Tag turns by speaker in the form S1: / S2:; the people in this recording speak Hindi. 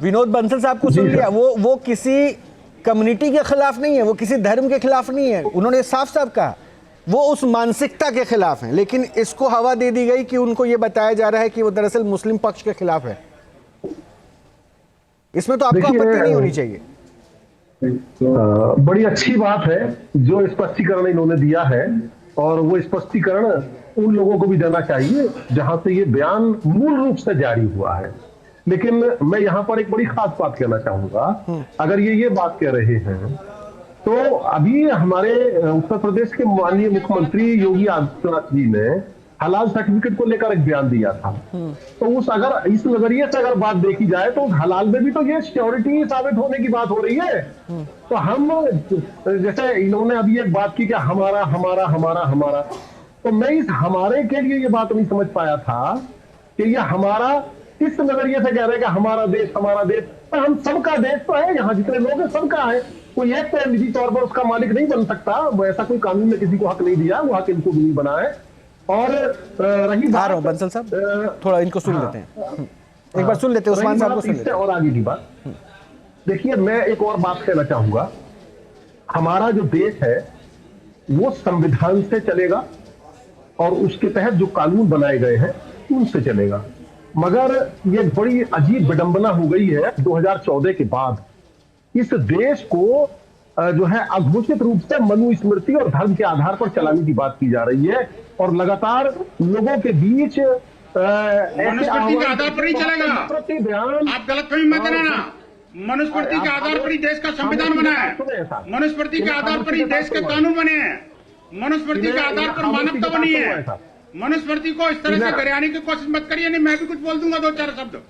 S1: विनोद बंसल साहब को सुन लिया, वो किसी कम्युनिटी के खिलाफ नहीं है, वो किसी धर्म के खिलाफ नहीं है, उन्होंने साफ साफ कहा वो उस मानसिकता के खिलाफ है। लेकिन इसको हवा दे दी गई कि उनको ये बताया जा रहा है कि वो दरअसल मुस्लिम पक्ष के खिलाफ है। इसमें तो आपको आपत्ति नहीं होनी चाहिए।
S2: बड़ी अच्छी बात है जो स्पष्टीकरण इन्होंने दिया है, और वो स्पष्टीकरण उन लोगों को भी देना चाहिए जहां से ये बयान मूल रूप से जारी हुआ है। लेकिन मैं यहां पर एक बड़ी खास बात कहना चाहूंगा। अगर ये बात कह रहे हैं तो अभी हमारे उत्तर प्रदेश के माननीय मुख्यमंत्री योगी आदित्यनाथ जी ने हलाल सर्टिफिकेट को लेकर एक बयान दिया था। तो अगर इस नजरिए से अगर बात देखी जाए तो हलाल में भी तो ये सिक्योरिटी साबित होने की बात हो रही है। तो हम, जैसे इन्होंने अभी एक बात की कि हमारा हमारा हमारा हमारा, तो मैं इस हमारे के लिए ये बात नहीं समझ पाया था कि ये हमारा किस नजरिए से कह रहे हैं कि हमारा देश हमारा देश। तो हम सबका देश तो है, यहाँ जितने लोग हैं सबका है। कोई एक तो निजी तौर पर उसका मालिक नहीं बन सकता, ऐसा कोई कानून ने किसी को हक नहीं दिया, वो हक इनको भी नहीं बना है। और रही बात,
S1: बंसल साहब थोड़ा इनको सुन लेते हैं, एक बार सुन लेते हैं, उस्मान साहब को सुन लेते हैं।
S2: और आगे की बात देखिए, मैं एक और बात कहना चाहूंगा। हमारा जो देश है वो संविधान से चलेगा और उसके तहत जो कानून बनाए गए हैं उनसे चलेगा। मगर ये बड़ी अजीब विडंबना हो गई है 2014 के बाद। इस देश को जो है अघोषित रूप से मनुस्मृति और धर्म के आधार पर चलाने की बात की जा रही है, और लगातार लोगों के बीच
S3: मनुस्मृति के आधार पर ही चलेगा। आप गलतफहमी मत करना। मनुस्मृति के आधार पर ही देश का संविधान बना है, मनुस्मृति के आधार पर ही देश के कानून बने हैं, मनुस्मृति के आधार पर मानवता बनी है। मनुस्मृति को इस तरह से गरियाने की कोशिश मत करिए, नहीं मैं भी कुछ बोल दूंगा 2-4 शब्द।